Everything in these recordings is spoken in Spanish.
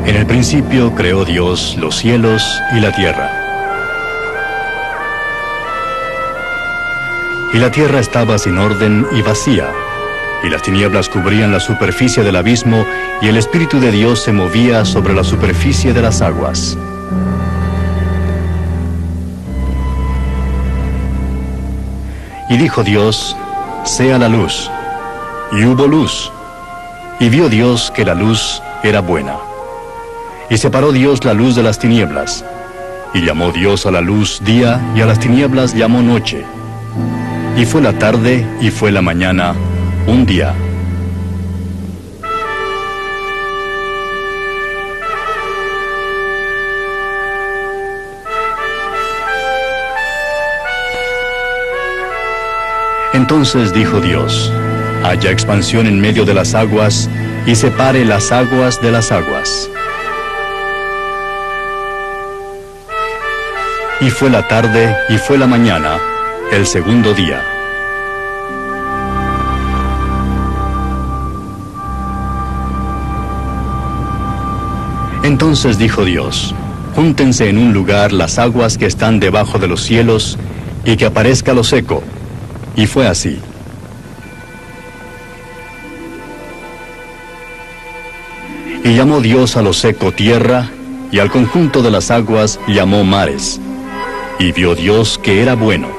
En el principio creó Dios los cielos y la tierra. Y la tierra estaba sin orden y vacía, y las tinieblas cubrían la superficie del abismo, y el Espíritu de Dios se movía sobre la superficie de las aguas. Y dijo Dios: sea la luz. Y hubo luz. Y vio Dios que la luz era buena. Y separó Dios la luz de las tinieblas. Y llamó Dios a la luz día, y a las tinieblas llamó noche. Y fue la tarde y fue la mañana, un día. Entonces dijo Dios: haya expansión en medio de las aguas, y separe las aguas de las aguas. Y fue la tarde y fue la mañana, el segundo día. Entonces dijo Dios: júntense en un lugar las aguas que están debajo de los cielos, y que aparezca lo seco. Y fue así. Y llamó Dios a lo seco tierra, y al conjunto de las aguas llamó mares. Y vio Dios que era bueno.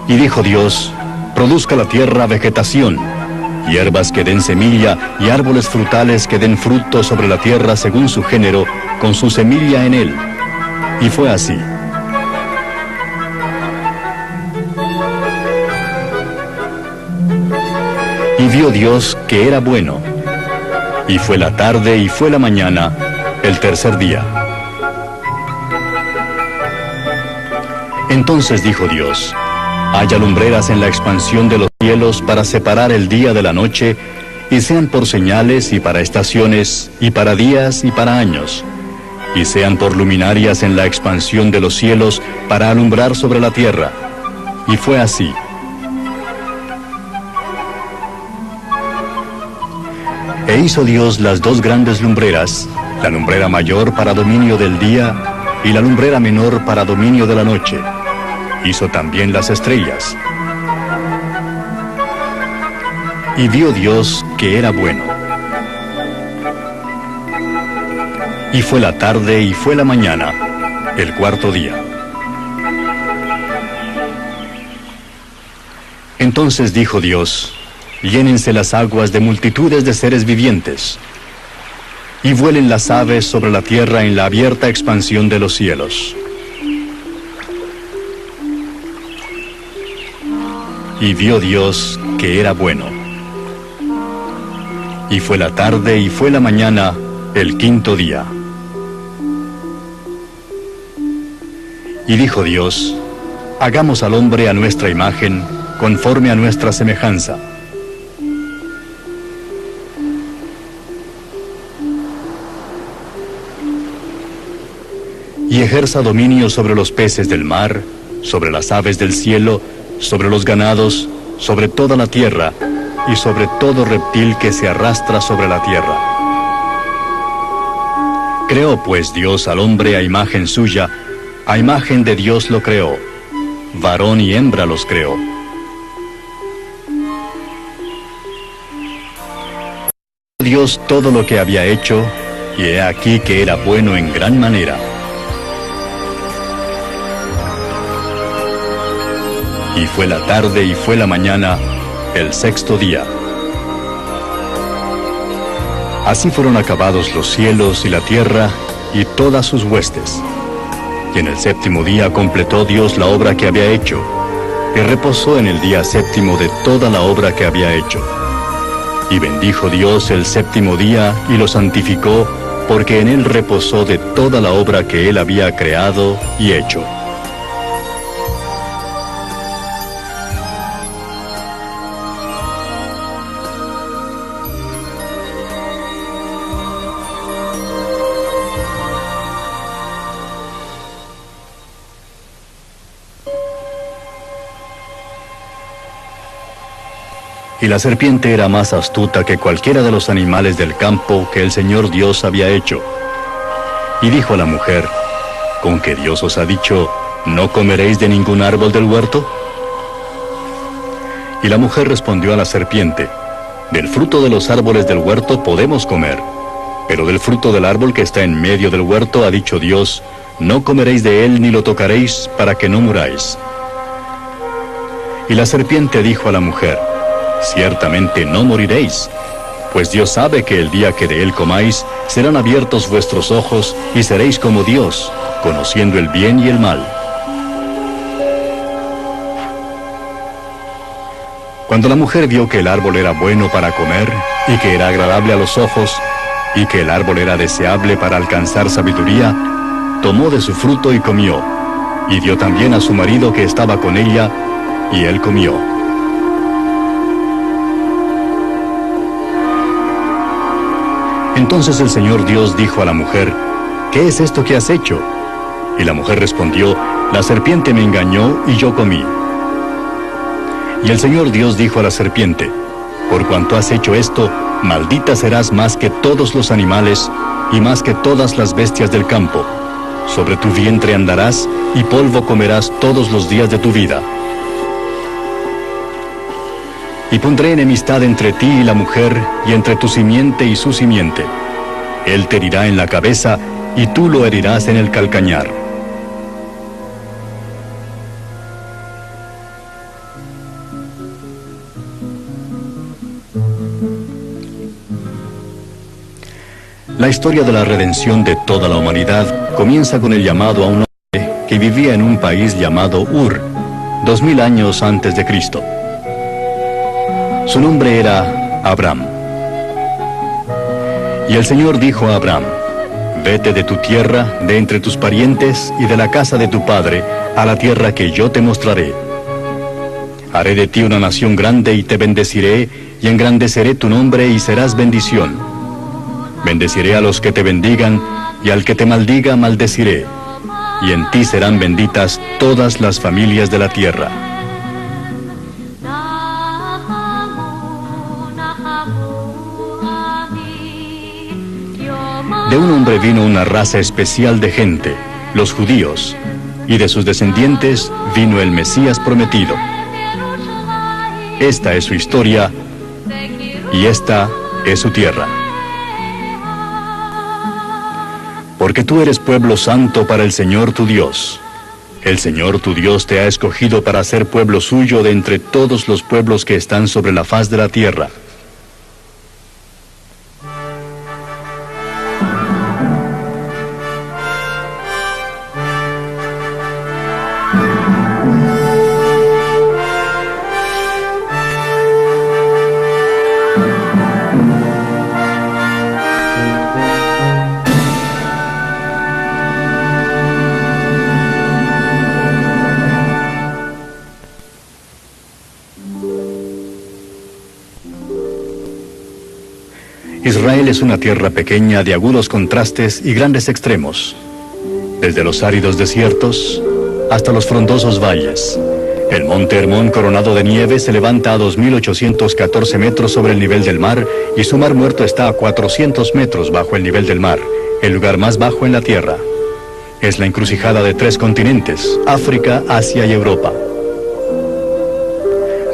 Y dijo Dios: produzca la tierra vegetación, hierbas que den semilla, y árboles frutales que den fruto sobre la tierra según su género, con su semilla en él. Y fue así. Y vio Dios que era bueno. Y fue la tarde y fue la mañana, el tercer día. Entonces dijo Dios: haya lumbreras en la expansión de los cielos para separar el día de la noche, y sean por señales y para estaciones, y para días y para años, y sean por luminarias en la expansión de los cielos para alumbrar sobre la tierra. Y fue así. E hizo Dios las dos grandes lumbreras, la lumbrera mayor para dominio del día, y la lumbrera menor para dominio de la noche. Hizo también las estrellas. Y vio Dios que era bueno. Y fue la tarde y fue la mañana, el cuarto día. Entonces dijo Dios: llénense las aguas de multitudes de seres vivientes, y vuelen las aves sobre la tierra en la abierta expansión de los cielos. Y vio Dios que era bueno. Y fue la tarde y fue la mañana, el quinto día. Y dijo Dios: hagamos al hombre a nuestra imagen, conforme a nuestra semejanza. Y ejerza dominio sobre los peces del mar, sobre las aves del cielo, sobre los ganados, sobre toda la tierra, y sobre todo reptil que se arrastra sobre la tierra. Creó pues Dios al hombre a imagen suya, a imagen de Dios lo creó, varón y hembra los creó. Dios todo lo que había hecho, y he aquí que era bueno en gran manera. Y fue la tarde y fue la mañana, el sexto día. Así fueron acabados los cielos y la tierra y todas sus huestes. Y en el séptimo día completó Dios la obra que había hecho, y reposó en el día séptimo de toda la obra que había hecho. Y bendijo Dios el séptimo día y lo santificó, porque en él reposó de toda la obra que él había creado y hecho. Y la serpiente era más astuta que cualquiera de los animales del campo que el Señor Dios había hecho. Y dijo a la mujer: ¿con que Dios os ha dicho, no comeréis de ningún árbol del huerto? Y la mujer respondió a la serpiente: del fruto de los árboles del huerto podemos comer, pero del fruto del árbol que está en medio del huerto ha dicho Dios, no comeréis de él ni lo tocaréis, para que no muráis. Y la serpiente dijo a la mujer: ciertamente no moriréis, pues Dios sabe que el día que de él comáis, serán abiertos vuestros ojos, y seréis como Dios, conociendo el bien y el mal. Cuando la mujer vio que el árbol era bueno para comer, y que era agradable a los ojos, y que el árbol era deseable para alcanzar sabiduría, tomó de su fruto y comió, y dio también a su marido que estaba con ella, y él comió. Entonces el Señor Dios dijo a la mujer: ¿qué es esto que has hecho? Y la mujer respondió: la serpiente me engañó y yo comí. Y el Señor Dios dijo a la serpiente: por cuanto has hecho esto, maldita serás más que todos los animales y más que todas las bestias del campo. Sobre tu vientre andarás y polvo comerás todos los días de tu vida. Y pondré enemistad entre ti y la mujer, y entre tu simiente y su simiente. Él te herirá en la cabeza, y tú lo herirás en el calcañar. La historia de la redención de toda la humanidad comienza con el llamado a un hombre que vivía en un país llamado Ur, 2000 años antes de Cristo. Su nombre era Abram. Y el Señor dijo a Abram: vete de tu tierra, de entre tus parientes y de la casa de tu padre, a la tierra que yo te mostraré. Haré de ti una nación grande y te bendeciré, y engrandeceré tu nombre y serás bendición. Bendeciré a los que te bendigan, y al que te maldiga maldeciré, y en ti serán benditas todas las familias de la tierra. De un hombre vino una raza especial de gente, los judíos, y de sus descendientes vino el Mesías prometido. Esta es su historia, y esta es su tierra. Porque tú eres pueblo santo para el Señor tu Dios. El Señor tu Dios te ha escogido para ser pueblo suyo de entre todos los pueblos que están sobre la faz de la tierra. Israel es una tierra pequeña de agudos contrastes y grandes extremos. Desde los áridos desiertos hasta los frondosos valles. El monte Hermón, coronado de nieve, se levanta a 2.814 metros sobre el nivel del mar, y su mar muerto está a 400 metros bajo el nivel del mar, el lugar más bajo en la tierra. Es la encrucijada de 3 continentes, África, Asia y Europa.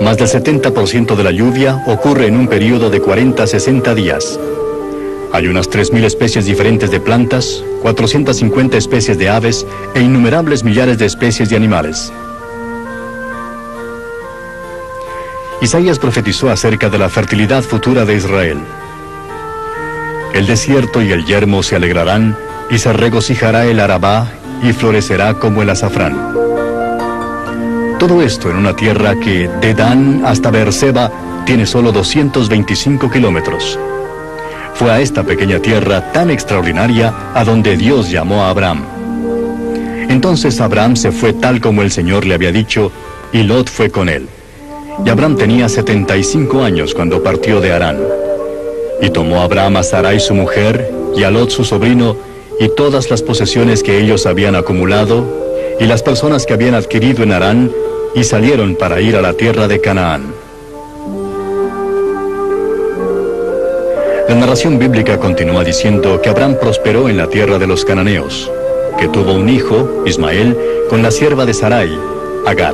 Más del 70% de la lluvia ocurre en un periodo de 40 a 60 días. Hay unas 3.000 especies diferentes de plantas, 450 especies de aves e innumerables millares de especies de animales. Isaías profetizó acerca de la fertilidad futura de Israel. El desierto y el yermo se alegrarán, y se regocijará el Arabá, y florecerá como el azafrán. Todo esto en una tierra que, de Dan hasta Beerseba, tiene solo 225 kilómetros. Fue a esta pequeña tierra tan extraordinaria a donde Dios llamó a Abraham. Entonces Abraham se fue tal como el Señor le había dicho, y Lot fue con él. Y Abraham tenía 75 años cuando partió de Harán. Y tomó Abraham a Sarai su mujer, y a Lot su sobrino, y todas las posesiones que ellos habían acumulado, y las personas que habían adquirido en Harán, y salieron para ir a la tierra de Canaán. La narración bíblica continúa diciendo que Abraham prosperó en la tierra de los cananeos, que tuvo un hijo, Ismael, con la sierva de Sarai, Agar.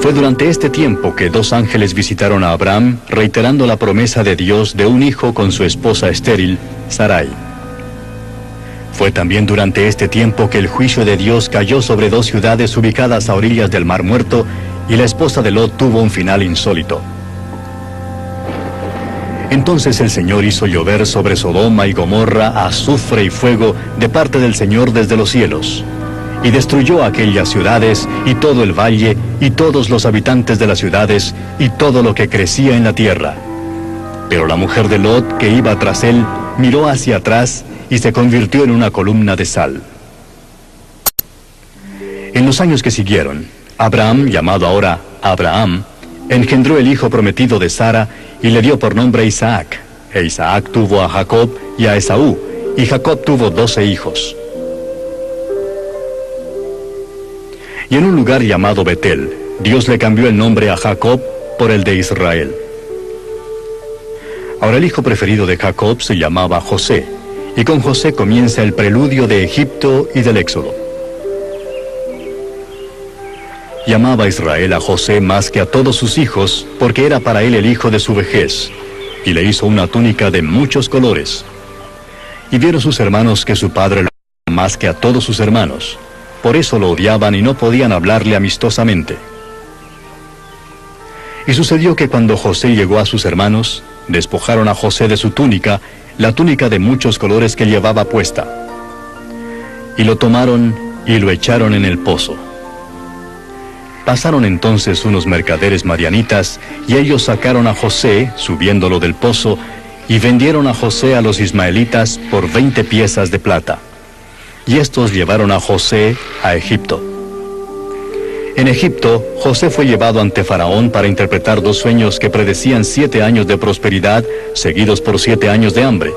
Fue durante este tiempo que 2 ángeles visitaron a Abraham, reiterando la promesa de Dios de un hijo con su esposa estéril, Sarai. Fue también durante este tiempo que el juicio de Dios cayó sobre 2 ciudades ubicadas a orillas del Mar Muerto, y la esposa de Lot tuvo un final insólito. Entonces el Señor hizo llover sobre Sodoma y Gomorra azufre y fuego de parte del Señor desde los cielos, y destruyó aquellas ciudades y todo el valle y todos los habitantes de las ciudades y todo lo que crecía en la tierra. Pero la mujer de Lot, que iba tras él, miró hacia atrás y se convirtió en una columna de sal. En los años que siguieron, Abraham, llamado ahora Abraham, engendró el hijo prometido de Sara y le dio por nombre Isaac. E Isaac tuvo a Jacob y a Esaú, y Jacob tuvo 12 hijos. Y en un lugar llamado Betel, Dios le cambió el nombre a Jacob por el de Israel. Ahora el hijo preferido de Jacob se llamaba José, y con José comienza el preludio de Egipto y del Éxodo. Llamaba Israel a José más que a todos sus hijos, porque era para él el hijo de su vejez, y le hizo una túnica de muchos colores. Y vieron sus hermanos que su padre lo amaba más que a todos sus hermanos. Por eso lo odiaban y no podían hablarle amistosamente. Y sucedió que cuando José llegó a sus hermanos, despojaron a José de su túnica, la túnica de muchos colores que llevaba puesta. Y lo tomaron y lo echaron en el pozo. Pasaron entonces unos mercaderes madianitas, y ellos sacaron a José, subiéndolo del pozo, y vendieron a José a los ismaelitas por 20 piezas de plata. Y estos llevaron a José a Egipto. En Egipto, José fue llevado ante Faraón para interpretar 2 sueños que predecían 7 años de prosperidad, seguidos por 7 años de hambre.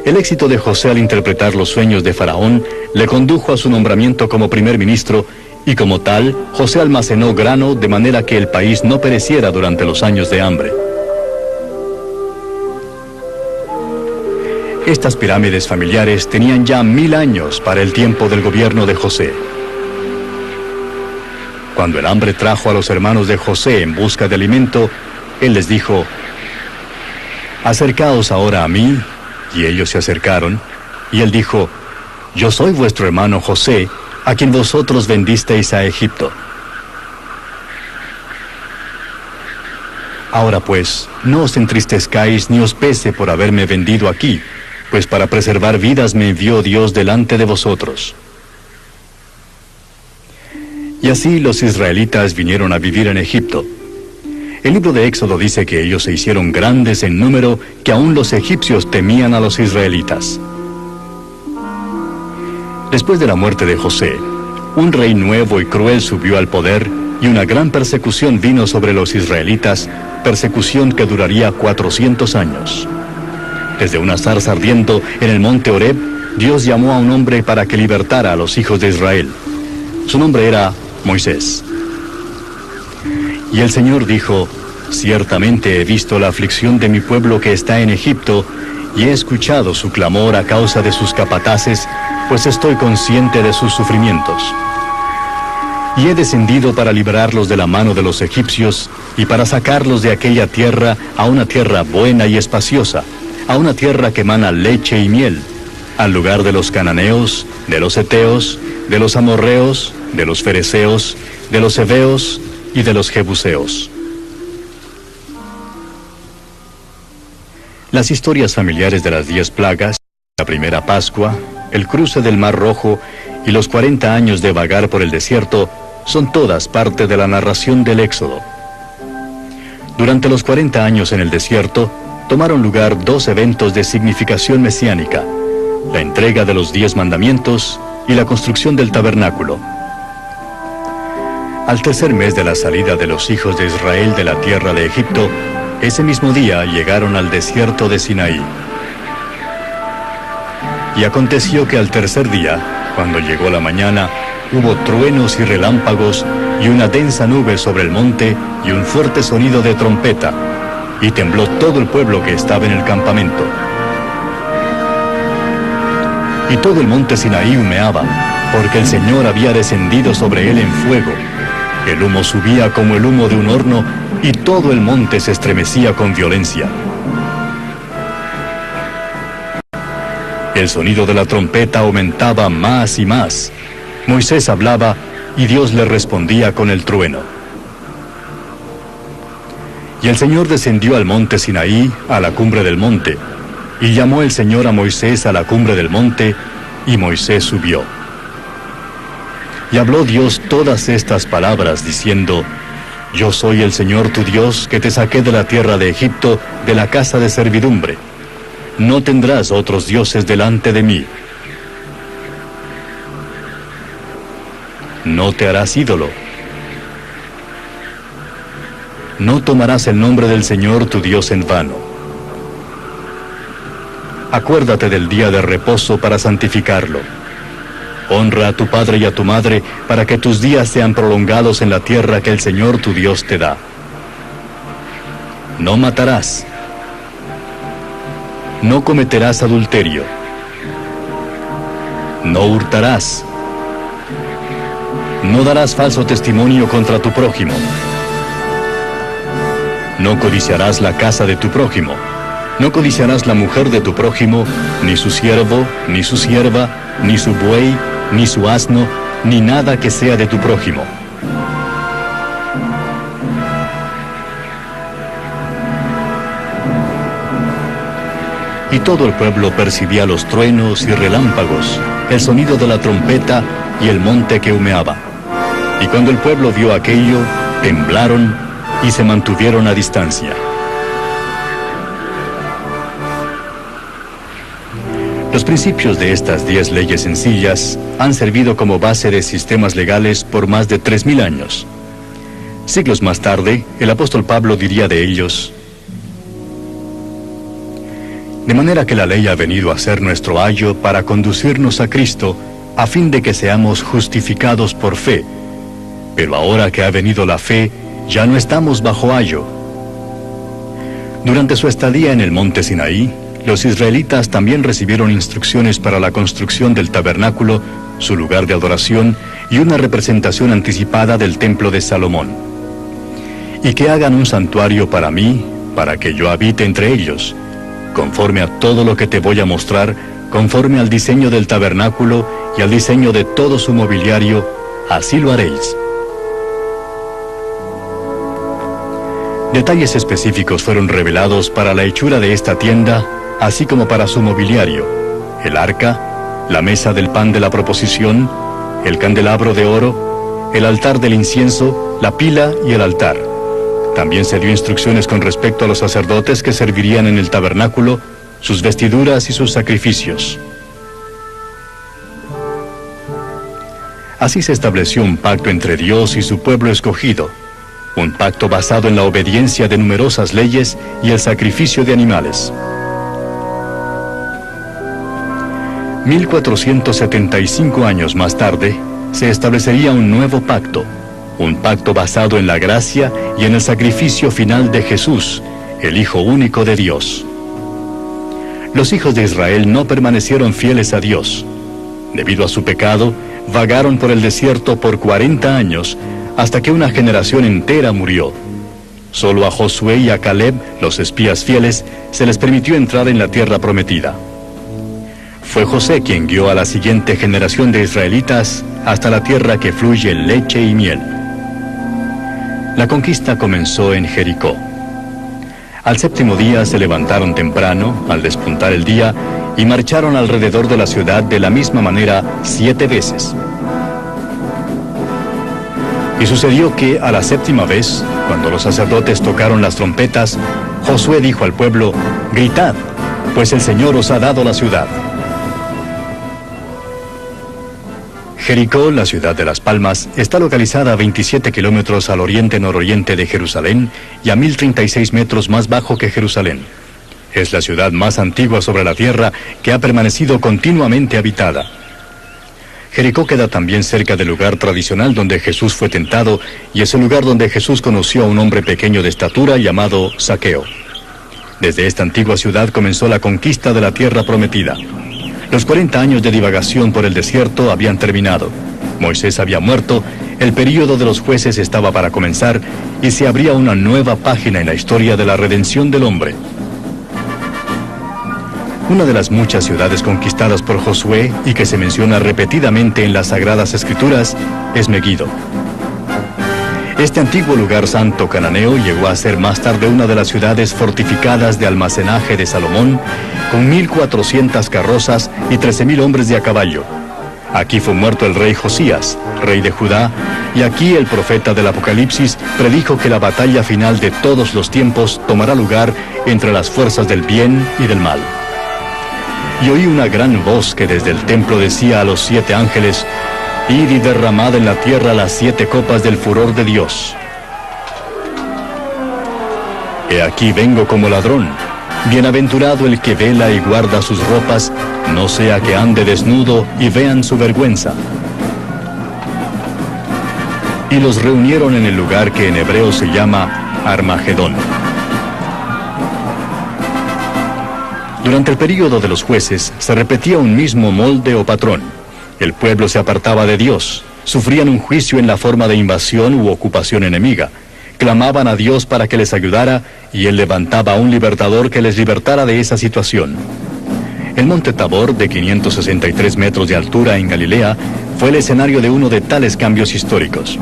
El éxito de José al interpretar los sueños de Faraón le condujo a su nombramiento como primer ministro, y como tal, José almacenó grano de manera que el país no pereciera durante los años de hambre. Estas pirámides familiares tenían ya 1000 años para el tiempo del gobierno de José. Cuando el hambre trajo a los hermanos de José en busca de alimento, él les dijo: «Acercaos ahora a mí», y ellos se acercaron, y él dijo: «Yo soy vuestro hermano José, a quien vosotros vendisteis a Egipto. Ahora pues, no os entristezcáis ni os pese por haberme vendido aquí, pues para preservar vidas me envió Dios delante de vosotros». Y así los israelitas vinieron a vivir en Egipto. El libro de Éxodo dice que ellos se hicieron grandes en número, que aún los egipcios temían a los israelitas. Después de la muerte de José, un rey nuevo y cruel subió al poder, y una gran persecución vino sobre los israelitas, persecución que duraría 400 años. Desde una zarza ardiendo en el monte Horeb, Dios llamó a un hombre para que libertara a los hijos de Israel. Su nombre era Moisés. Y el Señor dijo: «Ciertamente he visto la aflicción de mi pueblo que está en Egipto, y he escuchado su clamor a causa de sus capataces, pues estoy consciente de sus sufrimientos. Y he descendido para librarlos de la mano de los egipcios, y para sacarlos de aquella tierra a una tierra buena y espaciosa, a una tierra que emana leche y miel, al lugar de los cananeos, de los heteos, de los amorreos, de los fereceos, de los heveos y de los jebuseos». Las historias familiares de las 10 plagas, la primera Pascua, el cruce del Mar Rojo y los 40 años de vagar por el desierto son todas parte de la narración del Éxodo. Durante los 40 años en el desierto, tomaron lugar 2 eventos de significación mesiánica: la entrega de los 10 mandamientos y la construcción del tabernáculo. Al tercer mes de la salida de los hijos de Israel de la tierra de Egipto, ese mismo día llegaron al desierto de Sinaí. Y aconteció que al tercer día, cuando llegó la mañana, hubo truenos y relámpagos, y una densa nube sobre el monte, y un fuerte sonido de trompeta. y tembló todo el pueblo que estaba en el campamento. Y todo el monte Sinaí humeaba, porque el Señor había descendido sobre él en fuego. El humo subía como el humo de un horno, y todo el monte se estremecía con violencia. El sonido de la trompeta aumentaba más y más. Moisés hablaba, y Dios le respondía con el trueno. Y el Señor descendió al monte Sinaí, a la cumbre del monte, y llamó el Señor a Moisés a la cumbre del monte, y Moisés subió. Y habló Dios todas estas palabras, diciendo: Yo soy el Señor tu Dios, que te saqué de la tierra de Egipto, de la casa de servidumbre. No tendrás otros dioses delante de mí. No te harás ídolo. No tomarás el nombre del Señor tu Dios en vano. Acuérdate del día de reposo para santificarlo. Honra a tu padre y a tu madre, para que tus días sean prolongados en la tierra que el Señor tu Dios te da. No matarás. No cometerás adulterio. No hurtarás. No darás falso testimonio contra tu prójimo. No codiciarás la casa de tu prójimo. No codiciarás la mujer de tu prójimo, ni su siervo, ni su sierva, ni su buey, ni su asno, ni nada que sea de tu prójimo. Y todo el pueblo percibía los truenos y relámpagos, el sonido de la trompeta y el monte que humeaba. Y cuando el pueblo vio aquello, temblaron y se mantuvieron a distancia. Los principios de estas 10 leyes sencillas han servido como base de sistemas legales por más de 3000 años. Siglos más tarde, el apóstol Pablo diría de ellos: de manera que la ley ha venido a ser nuestro ayo para conducirnos a Cristo, a fin de que seamos justificados por fe. Pero ahora que ha venido la fe, ya no estamos bajo ayo. Durante su estadía en el monte Sinaí, los israelitas también recibieron instrucciones para la construcción del tabernáculo, su lugar de adoración y una representación anticipada del templo de Salomón. Y que hagan un santuario para mí, para que yo habite entre ellos, conforme a todo lo que te voy a mostrar, conforme al diseño del tabernáculo y al diseño de todo su mobiliario, así lo haréis. Detalles específicos fueron revelados para la hechura de esta tienda, así como para su mobiliario: el arca, la mesa del pan de la proposición, el candelabro de oro, el altar del incienso, la pila y el altar. También se dio instrucciones con respecto a los sacerdotes que servirían en el tabernáculo, sus vestiduras y sus sacrificios. Así se estableció un pacto entre Dios y su pueblo escogido, un pacto basado en la obediencia de numerosas leyes y el sacrificio de animales. 1475 años más tarde, se establecería un nuevo pacto, un pacto basado en la gracia y en el sacrificio final de Jesús, el Hijo único de Dios. Los hijos de Israel no permanecieron fieles a Dios. Debido a su pecado, vagaron por el desierto por 40 años, hasta que una generación entera murió. Solo a Josué y a Caleb, los espías fieles, se les permitió entrar en la tierra prometida. Fue José quien guió a la siguiente generación de israelitas hasta la tierra que fluye leche y miel. La conquista comenzó en Jericó. Al 7º día se levantaron temprano, al despuntar el día, y marcharon alrededor de la ciudad de la misma manera 7 veces. Y sucedió que a la 7ª vez, cuando los sacerdotes tocaron las trompetas, Josué dijo al pueblo: «Gritad, pues el Señor os ha dado la ciudad». Jericó, la ciudad de las Palmas, está localizada a 27 kilómetros al oriente-nororiente de Jerusalén y a 1036 metros más bajo que Jerusalén. Es la ciudad más antigua sobre la tierra que ha permanecido continuamente habitada. Jericó queda también cerca del lugar tradicional donde Jesús fue tentado y es el lugar donde Jesús conoció a un hombre pequeño de estatura llamado Zaqueo. Desde esta antigua ciudad comenzó la conquista de la tierra prometida. Los 40 años de divagación por el desierto habían terminado. Moisés había muerto, el período de los jueces estaba para comenzar y se abría una nueva página en la historia de la redención del hombre. Una de las muchas ciudades conquistadas por Josué y que se menciona repetidamente en las Sagradas Escrituras es Meguido. Este antiguo lugar santo cananeo llegó a ser más tarde una de las ciudades fortificadas de almacenaje de Salomón, con 1,400 carrozas y 13,000 hombres de a caballo. Aquí fue muerto el rey Josías, rey de Judá, y aquí el profeta del Apocalipsis predijo que la batalla final de todos los tiempos tomará lugar entre las fuerzas del bien y del mal. Y oí una gran voz que desde el templo decía a los 7 ángeles: «Id y derramad en la tierra las 7 copas del furor de Dios». He aquí vengo como ladrón. Bienaventurado el que vela y guarda sus ropas, no sea que ande desnudo y vean su vergüenza. Y los reunieron en el lugar que en hebreo se llama Armagedón. Durante el período de los jueces se repetía un mismo molde o patrón. El pueblo se apartaba de Dios, sufrían un juicio en la forma de invasión u ocupación enemiga, clamaban a Dios para que les ayudara y Él levantaba a un libertador que les libertara de esa situación. El monte Tabor, de 563 metros de altura en Galilea, fue el escenario de uno de tales cambios históricos,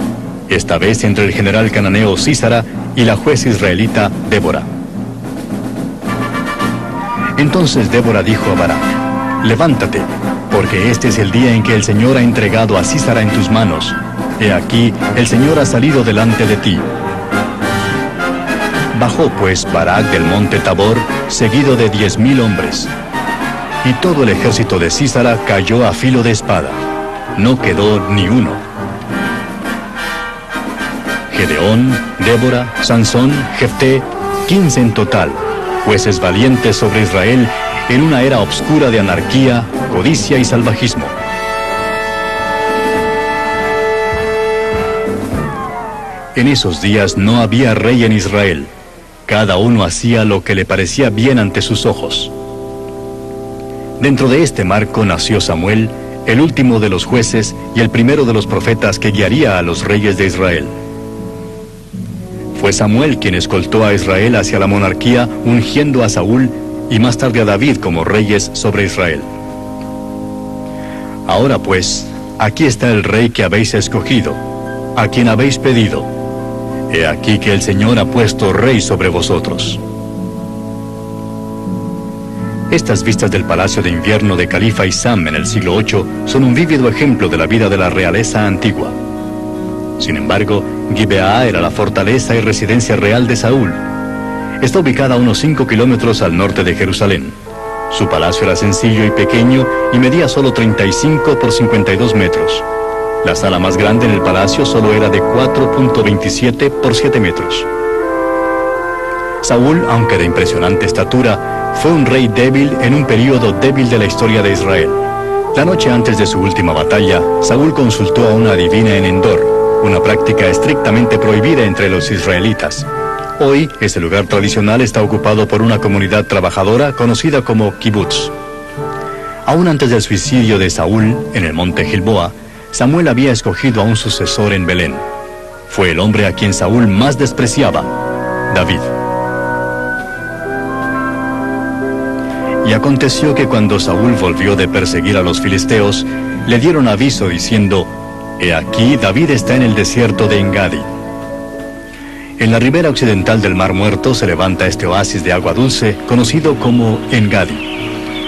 esta vez entre el general cananeo Sísara y la juez israelita Débora. Entonces Débora dijo a Barak: «Levántate, porque este es el día en que el Señor ha entregado a Sísara en tus manos. He aquí, el Señor ha salido delante de ti». Bajó pues Barak del monte Tabor, seguido de 10,000 hombres. Y todo el ejército de Sísara cayó a filo de espada. No quedó ni uno. Gedeón, Débora, Sansón, Jefté, 15 en total, jueces valientes sobre Israel en una era obscura de anarquía, codicia y salvajismo. En esos días no había rey en Israel. Cada uno hacía lo que le parecía bien ante sus ojos. Dentro de este marco nació Samuel, el último de los jueces y el primero de los profetas que guiaría a los reyes de Israel. Fue Samuel quien escoltó a Israel hacia la monarquía, ungiendo a Saúl y más tarde a David como reyes sobre Israel. Ahora pues, aquí está el rey que habéis escogido, a quien habéis pedido. He aquí que el Señor ha puesto rey sobre vosotros. Estas vistas del palacio de invierno de Califa Isam en el siglo VIII son un vívido ejemplo de la vida de la realeza antigua. Sin embargo, Gibeá era la fortaleza y residencia real de Saúl. Está ubicada a unos 5 kilómetros al norte de Jerusalén. Su palacio era sencillo y pequeño y medía solo 35 por 52 metros. La sala más grande en el palacio solo era de 4.27 por 7 metros. Saúl, aunque de impresionante estatura, fue un rey débil en un período débil de la historia de Israel. La noche antes de su última batalla, Saúl consultó a una adivina en Endor, una práctica estrictamente prohibida entre los israelitas. Hoy, ese lugar tradicional está ocupado por una comunidad trabajadora conocida como kibutz. Aún antes del suicidio de Saúl, en el monte Gilboa, Samuel había escogido a un sucesor en Belén. Fue el hombre a quien Saúl más despreciaba, David. Y aconteció que cuando Saúl volvió de perseguir a los filisteos, le dieron aviso diciendo: «He aquí, David está en el desierto de Engadi». En la ribera occidental del Mar Muerto se levanta este oasis de agua dulce, conocido como Engadi.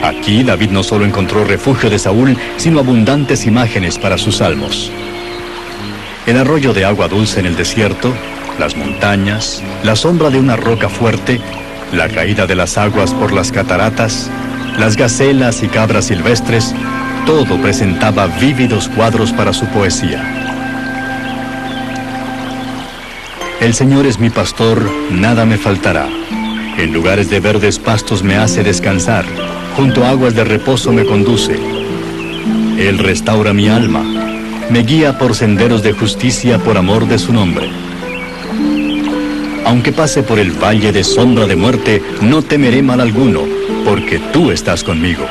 Aquí David no solo encontró refugio de Saúl, sino abundantes imágenes para sus salmos. El arroyo de agua dulce en el desierto, las montañas, la sombra de una roca fuerte, la caída de las aguas por las cataratas, las gacelas y cabras silvestres, todo presentaba vívidos cuadros para su poesía. El Señor es mi pastor, nada me faltará. En lugares de verdes pastos me hace descansar, junto a aguas de reposo me conduce. Él restaura mi alma, me guía por senderos de justicia por amor de su nombre. Aunque pase por el valle de sombra de muerte, no temeré mal alguno, porque tú estás conmigo.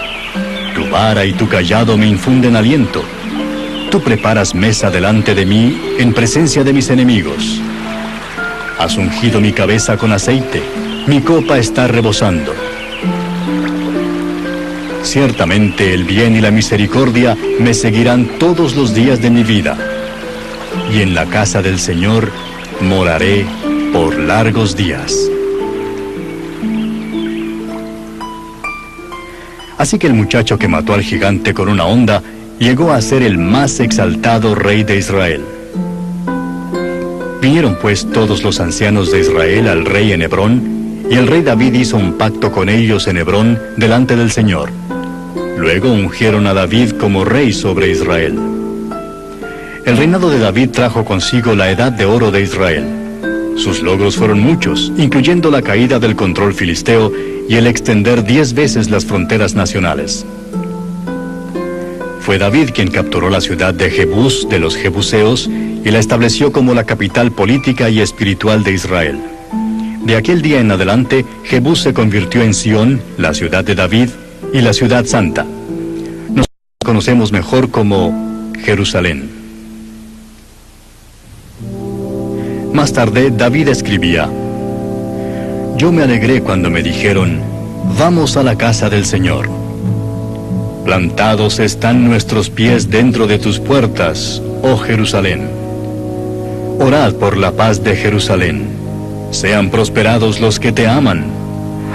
Tu vara y tu cayado me infunden aliento. Tú preparas mesa delante de mí en presencia de mis enemigos. Has ungido mi cabeza con aceite, mi copa está rebosando. Ciertamente el bien y la misericordia me seguirán todos los días de mi vida, y en la casa del Señor moraré por largos días. Así que el muchacho que mató al gigante con una honda llegó a ser el más exaltado rey de Israel. Vinieron pues todos los ancianos de Israel al rey en Hebrón, y el rey David hizo un pacto con ellos en Hebrón delante del Señor. Luego ungieron a David como rey sobre Israel. El reinado de David trajo consigo la edad de oro de Israel. Sus logros fueron muchos, incluyendo la caída del control filisteo y el extender 10 veces las fronteras nacionales. Fue David quien capturó la ciudad de Jebús de los jebuseos y la estableció como la capital política y espiritual de Israel. De aquel día en adelante, Jebús se convirtió en Sión, la ciudad de David, y la ciudad santa. Nos conocemos mejor como Jerusalén. Más tarde, David escribía: Yo me alegré cuando me dijeron, vamos a la casa del Señor. Plantados están nuestros pies dentro de tus puertas, oh Jerusalén. Orad por la paz de Jerusalén. Sean prosperados los que te aman.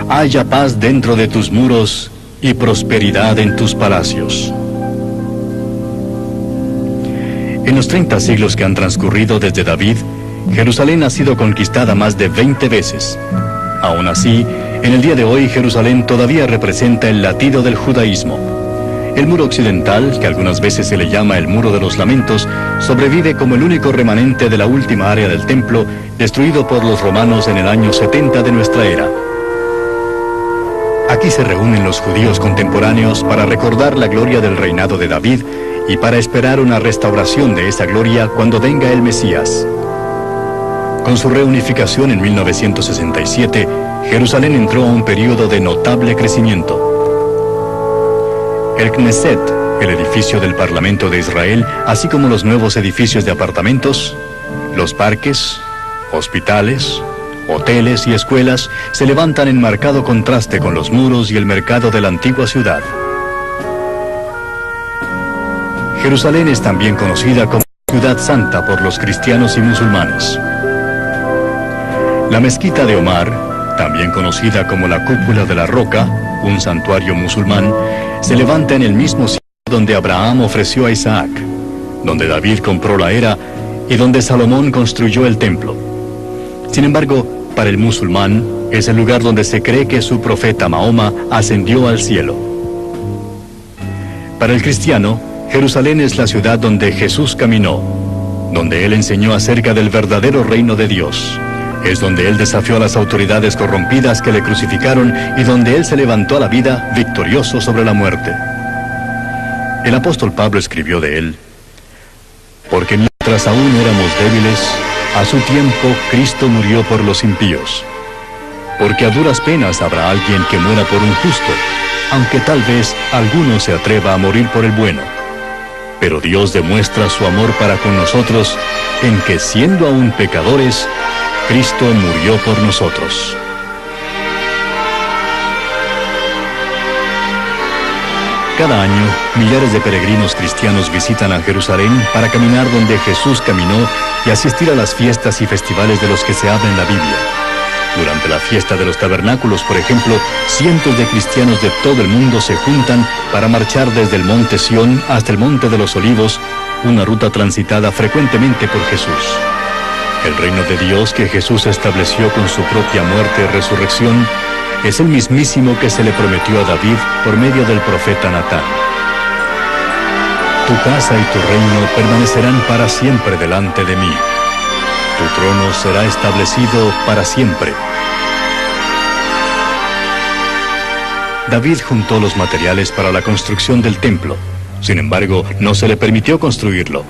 Haya paz dentro de tus muros y prosperidad en tus palacios. En los 30 siglos que han transcurrido desde David, Jerusalén ha sido conquistada más de 20 veces. Aún así, en el día de hoy Jerusalén todavía representa el latido del judaísmo. El muro occidental, que algunas veces se le llama el Muro de los Lamentos, sobrevive como el único remanente de la última área del templo, destruido por los romanos en el año 70 de nuestra era. Aquí se reúnen los judíos contemporáneos para recordar la gloria del reinado de David y para esperar una restauración de esa gloria cuando venga el Mesías. Con su reunificación en 1967, Jerusalén entró a un período de notable crecimiento. El Knesset, el edificio del Parlamento de Israel, así como los nuevos edificios de apartamentos, los parques, hospitales, hoteles y escuelas se levantan en marcado contraste con los muros y el mercado de la antigua ciudad. Jerusalén es también conocida como Ciudad Santa por los cristianos y musulmanes. La mezquita de Omar, también conocida como la Cúpula de la Roca, un santuario musulmán, se levanta en el mismo sitio donde Abraham ofreció a Isaac, donde David compró la era y donde Salomón construyó el templo. Sin embargo, para el musulmán es el lugar donde se cree que su profeta Mahoma ascendió al cielo. Para el cristiano, Jerusalén es la ciudad donde Jesús caminó, donde él enseñó acerca del verdadero reino de Dios. Es donde él desafió a las autoridades corrompidas que le crucificaron y donde él se levantó a la vida victorioso sobre la muerte. El apóstol Pablo escribió de él: porque mientras aún éramos débiles, a su tiempo Cristo murió por los impíos. Porque a duras penas habrá alguien que muera por un justo, aunque tal vez alguno se atreva a morir por el bueno. Pero Dios demuestra su amor para con nosotros en que, siendo aún pecadores, Cristo murió por nosotros. Cada año, millares de peregrinos cristianos visitan a Jerusalén para caminar donde Jesús caminó y asistir a las fiestas y festivales de los que se habla en la Biblia. Durante la fiesta de los tabernáculos, por ejemplo, cientos de cristianos de todo el mundo se juntan para marchar desde el monte Sión hasta el monte de los Olivos, una ruta transitada frecuentemente por Jesús. El reino de Dios que Jesús estableció con su propia muerte y resurrección es el mismísimo que se le prometió a David por medio del profeta Natán. Tu casa y tu reino permanecerán para siempre delante de mí. Tu trono será establecido para siempre. David juntó los materiales para la construcción del templo. Sin embargo, no se le permitió construirlo.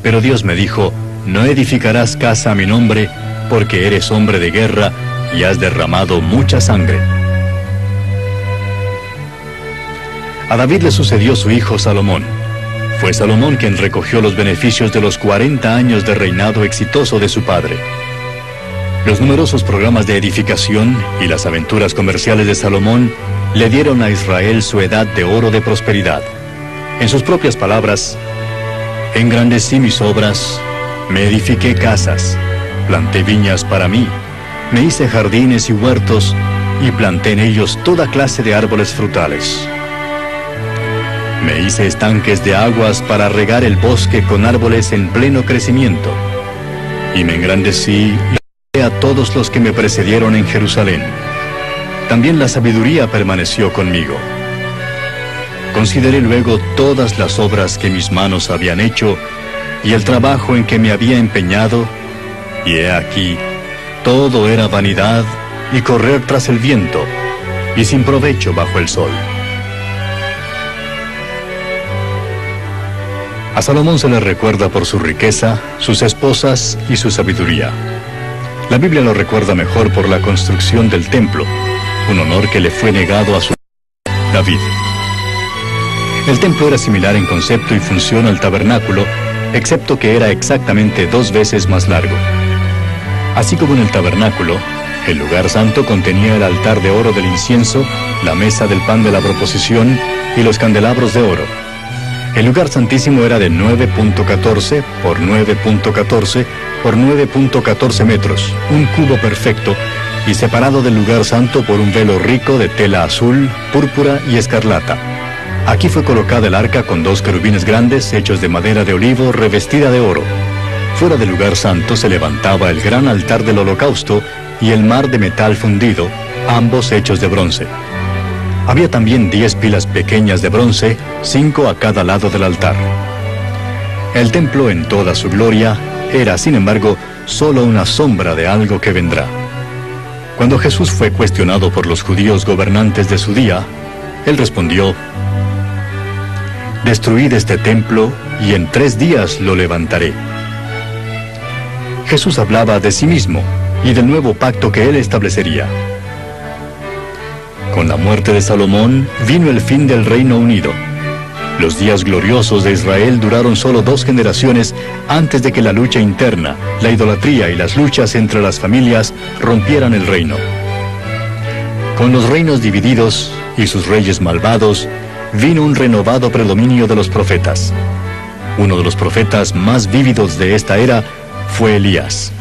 Pero Dios me dijo: no edificarás casa a mi nombre, porque eres hombre de guerra y has derramado mucha sangre. A David le sucedió su hijo Salomón. Fue Salomón quien recogió los beneficios de los 40 años de reinado exitoso de su padre. Los numerosos programas de edificación y las aventuras comerciales de Salomón le dieron a Israel su edad de oro de prosperidad. En sus propias palabras: engrandecí mis obras, me edifiqué casas, planté viñas para mí, me hice jardines y huertos y planté en ellos toda clase de árboles frutales. Me hice estanques de aguas para regar el bosque con árboles en pleno crecimiento, y me engrandecí y a todos los que me precedieron en Jerusalén. También la sabiduría permaneció conmigo. Consideré luego todas las obras que mis manos habían hecho y el trabajo en que me había empeñado, y he aquí, todo era vanidad y correr tras el viento, y sin provecho bajo el sol. A Salomón se le recuerda por su riqueza, sus esposas y su sabiduría. La Biblia lo recuerda mejor por la construcción del templo, un honor que le fue negado a su David. El templo era similar en concepto y función al tabernáculo, excepto que era exactamente 2 veces más largo. Así como en el tabernáculo, el lugar santo contenía el altar de oro del incienso, la mesa del pan de la proposición y los candelabros de oro. El lugar santísimo era de 9.14 por 9.14 por 9.14 metros, un cubo perfecto, y separado del lugar santo por un velo rico de tela azul, púrpura y escarlata. Aquí fue colocada el arca con 2 querubines grandes hechos de madera de olivo revestida de oro. Fuera del lugar santo se levantaba el gran altar del holocausto y el mar de metal fundido, ambos hechos de bronce. Había también 10 pilas pequeñas de bronce, 5 a cada lado del altar. El templo en toda su gloria era, sin embargo, solo una sombra de algo que vendrá. Cuando Jesús fue cuestionado por los judíos gobernantes de su día, él respondió: «Destruid este templo y en 3 días lo levantaré». Jesús hablaba de sí mismo y del nuevo pacto que él establecería. Con la muerte de Salomón vino el fin del Reino Unido. Los días gloriosos de Israel duraron solo 2 generaciones antes de que la lucha interna, la idolatría y las luchas entre las familias rompieran el reino. Con los reinos divididos y sus reyes malvados, vino un renovado predominio de los profetas. Uno de los profetas más vívidos de esta era fue Elías.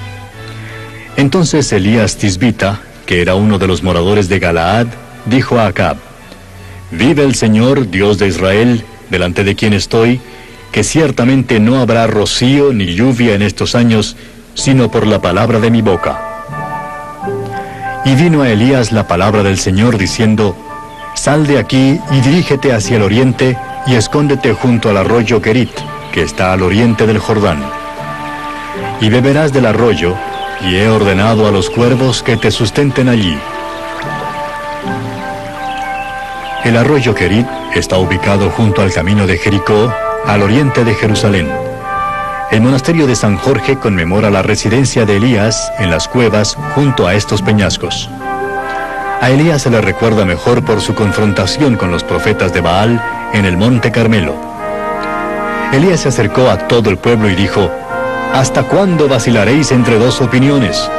Entonces Elías Tisbita, que era uno de los moradores de Galaad, dijo a Acab: «Vive el Señor, Dios de Israel, delante de quien estoy, que ciertamente no habrá rocío ni lluvia en estos años, sino por la palabra de mi boca». Y vino a Elías la palabra del Señor diciendo: «Sal de aquí y dirígete hacia el oriente y escóndete junto al arroyo Querit, que está al oriente del Jordán. Y beberás del arroyo, y he ordenado a los cuervos que te sustenten allí». El arroyo Querit está ubicado junto al camino de Jericó, al oriente de Jerusalén. El monasterio de San Jorge conmemora la residencia de Elías en las cuevas junto a estos peñascos. A Elías se le recuerda mejor por su confrontación con los profetas de Baal en el monte Carmelo. Elías se acercó a todo el pueblo y dijo: «¿Hasta cuándo vacilaréis entre 2 opiniones?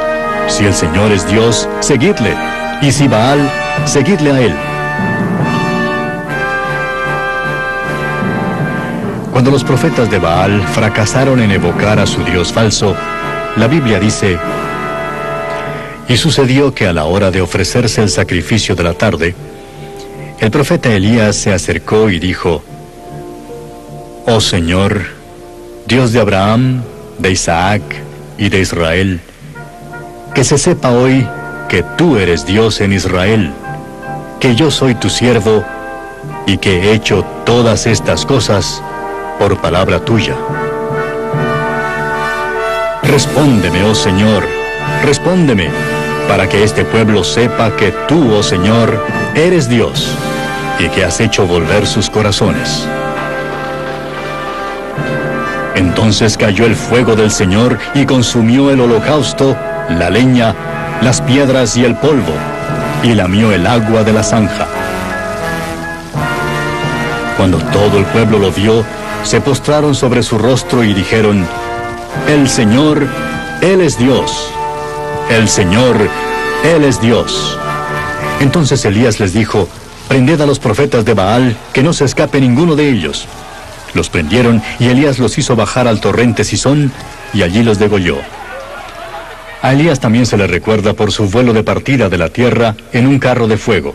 Si el Señor es Dios, seguidle, y si Baal, seguidle a él». Cuando los profetas de Baal fracasaron en evocar a su Dios falso, la Biblia dice: «Y sucedió que a la hora de ofrecerse el sacrificio de la tarde, el profeta Elías se acercó y dijo: Oh Señor, Dios de Abraham, de Isaac y de Israel, que se sepa hoy que tú eres Dios en Israel, que yo soy tu siervo y que he hecho todas estas cosas por palabra tuya. Respóndeme, oh Señor, respóndeme, para que este pueblo sepa que tú, oh Señor, eres Dios y que has hecho volver sus corazones». Entonces cayó el fuego del Señor y consumió el holocausto la leña, las piedras y el polvo, y lamió el agua de la zanja. Cuando todo el pueblo lo vio, se postraron sobre su rostro y dijeron: El Señor, Él es Dios. El Señor, Él es Dios. Entonces Elías les dijo: Prended a los profetas de Baal, que no se escape ninguno de ellos. Los prendieron, y Elías los hizo bajar al torrente Cisón, y allí los degolló. A Elías también se le recuerda por su vuelo de partida de la tierra en un carro de fuego.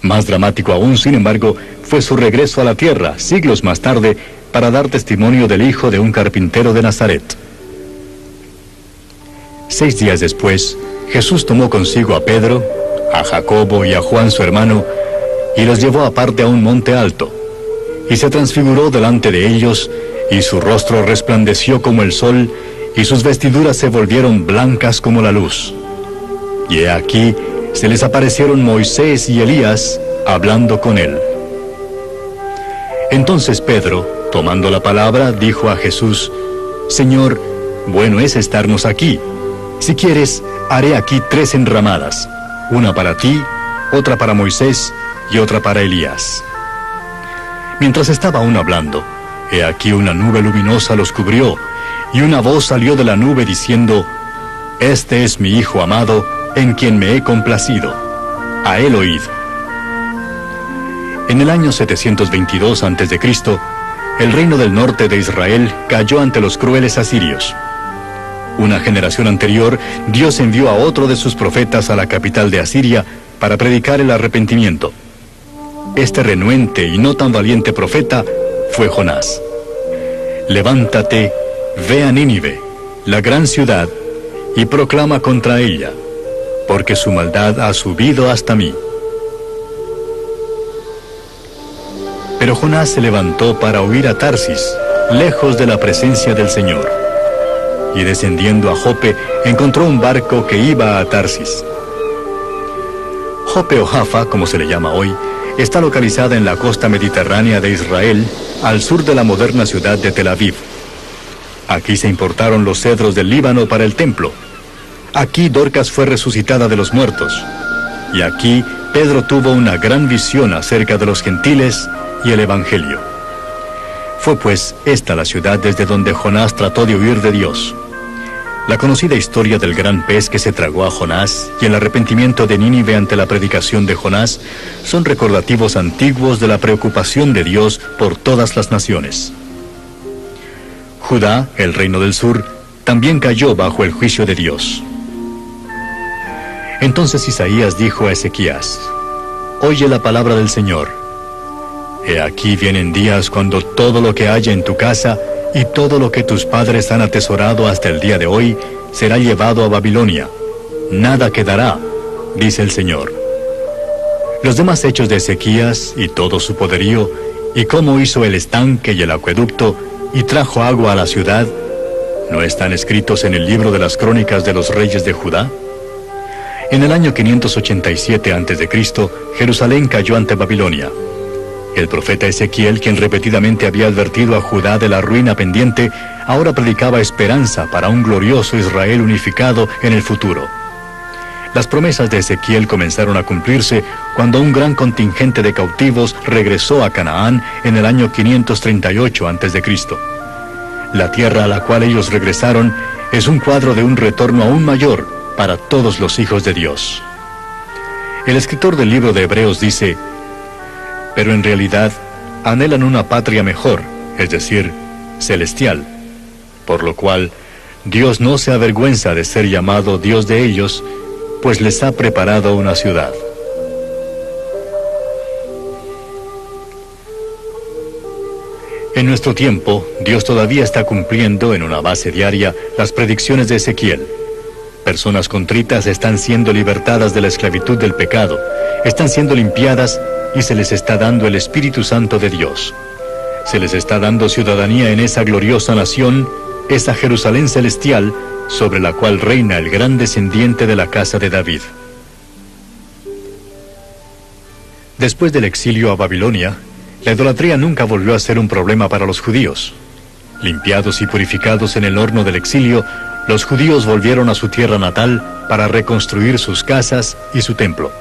Más dramático aún, sin embargo, fue su regreso a la tierra, siglos más tarde, para dar testimonio del hijo de un carpintero de Nazaret. 6 días después, Jesús tomó consigo a Pedro, a Jacobo y a Juan su hermano, y los llevó aparte a un monte alto, y se transfiguró delante de ellos, y su rostro resplandeció como el sol, y sus vestiduras se volvieron blancas como la luz. Y he aquí, se les aparecieron Moisés y Elías, hablando con él. Entonces Pedro, tomando la palabra, dijo a Jesús: Señor, bueno es estarnos aquí. Si quieres, haré aquí 3 enramadas, una para ti, otra para Moisés y otra para Elías. Mientras estaba aún hablando, he aquí una nube luminosa los cubrió, y una voz salió de la nube diciendo: Este es mi Hijo amado, en quien me he complacido. A él oíd. En el año 722 a.C., el reino del norte de Israel cayó ante los crueles asirios. Una generación anterior, Dios envió a otro de sus profetas a la capital de Asiria para predicar el arrepentimiento. Este renuente y no tan valiente profeta fue Jonás. Levántate, ve a Nínive, la gran ciudad, y proclama contra ella, porque su maldad ha subido hasta mí. Pero Jonás se levantó para huir a Tarsis, lejos de la presencia del Señor. Y descendiendo a Jope, encontró un barco que iba a Tarsis. Jope o Jaffa, como se le llama hoy, está localizada en la costa mediterránea de Israel, al sur de la moderna ciudad de Tel Aviv. Aquí se importaron los cedros del Líbano para el templo. Aquí Dorcas fue resucitada de los muertos. Y aquí Pedro tuvo una gran visión acerca de los gentiles y el Evangelio. Fue pues esta la ciudad desde donde Jonás trató de huir de Dios. La conocida historia del gran pez que se tragó a Jonás y el arrepentimiento de Nínive ante la predicación de Jonás son recordativos antiguos de la preocupación de Dios por todas las naciones. Judá, el reino del sur, también cayó bajo el juicio de Dios. Entonces Isaías dijo a Ezequías: Oye la palabra del Señor. He aquí vienen días cuando todo lo que haya en tu casa y todo lo que tus padres han atesorado hasta el día de hoy será llevado a Babilonia. Nada quedará, dice el Señor. Los demás hechos de Ezequías y todo su poderío, y cómo hizo el estanque y el acueducto y trajo agua a la ciudad, ¿no están escritos en el libro de las crónicas de los reyes de Judá? En el año 587 a.C., Jerusalén cayó ante Babilonia. El profeta Ezequiel, quien repetidamente había advertido a Judá de la ruina pendiente, ahora predicaba esperanza para un glorioso Israel unificado en el futuro. Las promesas de Ezequiel comenzaron a cumplirse cuando un gran contingente de cautivos regresó a Canaán en el año 538 a.C. La tierra a la cual ellos regresaron es un cuadro de un retorno aún mayor para todos los hijos de Dios. El escritor del libro de Hebreos dice: pero en realidad anhelan una patria mejor, es decir, celestial, por lo cual Dios no se avergüenza de ser llamado Dios de ellos, pues les ha preparado una ciudad. En nuestro tiempo, Dios todavía está cumpliendo en una base diaria las predicciones de Ezequiel. Personas contritas están siendo libertadas de la esclavitud del pecado, están siendo limpiadas y se les está dando el Espíritu Santo de Dios. Se les está dando ciudadanía en esa gloriosa nación, esa Jerusalén celestial, sobre la cual reina el gran descendiente de la casa de David. Después del exilio a Babilonia, la idolatría nunca volvió a ser un problema para los judíos. Limpiados y purificados en el horno del exilio, los judíos volvieron a su tierra natal para reconstruir sus casas y su templo.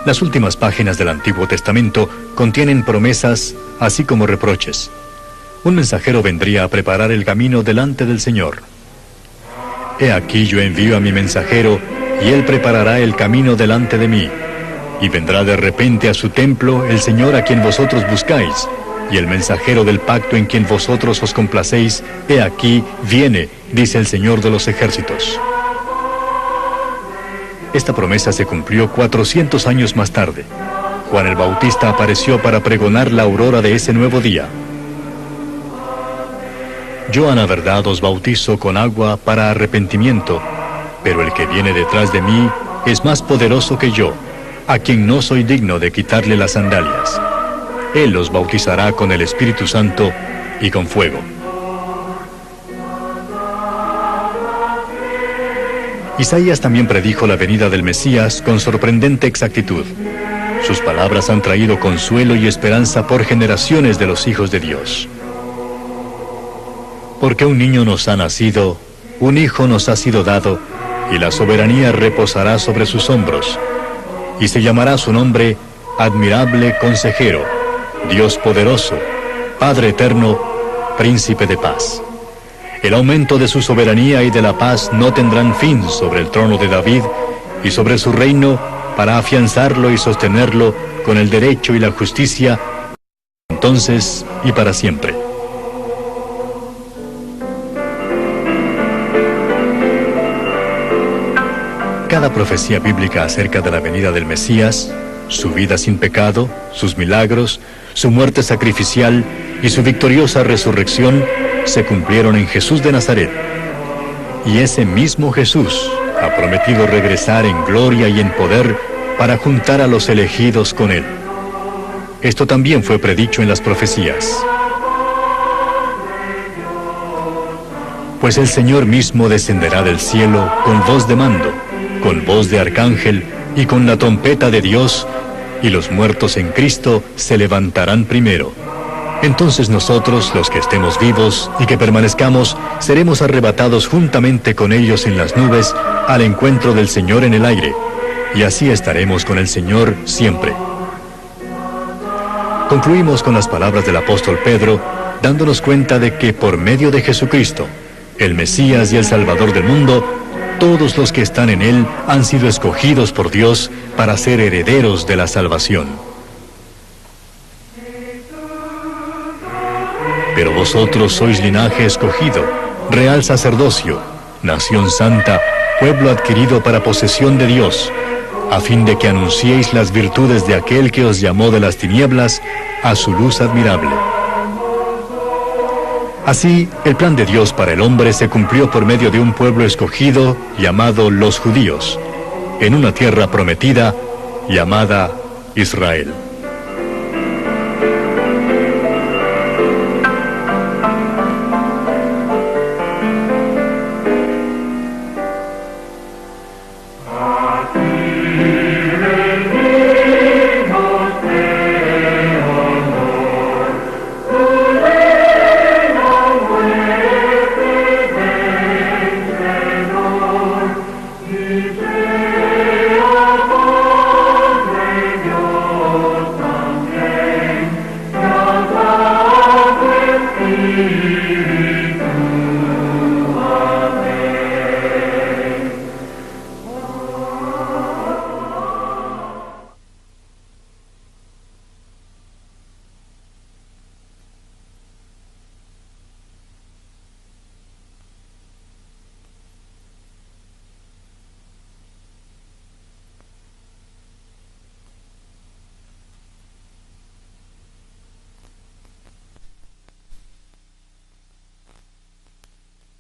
Las últimas páginas del Antiguo Testamento contienen promesas, así como reproches. Un mensajero vendría a preparar el camino delante del Señor. He aquí yo envío a mi mensajero, y él preparará el camino delante de mí. Y vendrá de repente a su templo el Señor a quien vosotros buscáis, y el mensajero del pacto en quien vosotros os complacéis, he aquí, viene, dice el Señor de los ejércitos. Esta promesa se cumplió 400 años más tarde. Juan el Bautista apareció para pregonar la aurora de ese nuevo día. Yo a la verdad os bautizo con agua para arrepentimiento, pero el que viene detrás de mí es más poderoso que yo, a quien no soy digno de quitarle las sandalias. Él os bautizará con el Espíritu Santo y con fuego. Isaías también predijo la venida del Mesías con sorprendente exactitud. Sus palabras han traído consuelo y esperanza por generaciones de los hijos de Dios. Porque un niño nos ha nacido, un hijo nos ha sido dado, y la soberanía reposará sobre sus hombros. Y se llamará su nombre Admirable Consejero, Dios Poderoso, Padre Eterno, Príncipe de Paz. El aumento de su soberanía y de la paz no tendrán fin sobre el trono de David y sobre su reino, para afianzarlo y sostenerlo con el derecho y la justicia, entonces y para siempre. Cada profecía bíblica acerca de la venida del Mesías, su vida sin pecado, sus milagros, su muerte sacrificial y su victoriosa resurrección se cumplieron en Jesús de Nazaret. Y ese mismo Jesús ha prometido regresar en gloria y en poder para juntar a los elegidos con Él. Esto también fue predicho en las profecías. Pues el Señor mismo descenderá del cielo con voz de mando, con voz de arcángel y con la trompeta de Dios, y los muertos en Cristo se levantarán primero. Entonces nosotros, los que estemos vivos y que permanezcamos, seremos arrebatados juntamente con ellos en las nubes al encuentro del Señor en el aire, y así estaremos con el Señor siempre. Concluimos con las palabras del apóstol Pedro, dándonos cuenta de que por medio de Jesucristo, el Mesías y el Salvador del mundo, todos los que están en Él han sido escogidos por Dios para ser herederos de la salvación. Pero vosotros sois linaje escogido, real sacerdocio, nación santa, pueblo adquirido para posesión de Dios, a fin de que anunciéis las virtudes de aquel que os llamó de las tinieblas a su luz admirable. Así, el plan de Dios para el hombre se cumplió por medio de un pueblo escogido llamado los judíos, en una tierra prometida llamada Israel.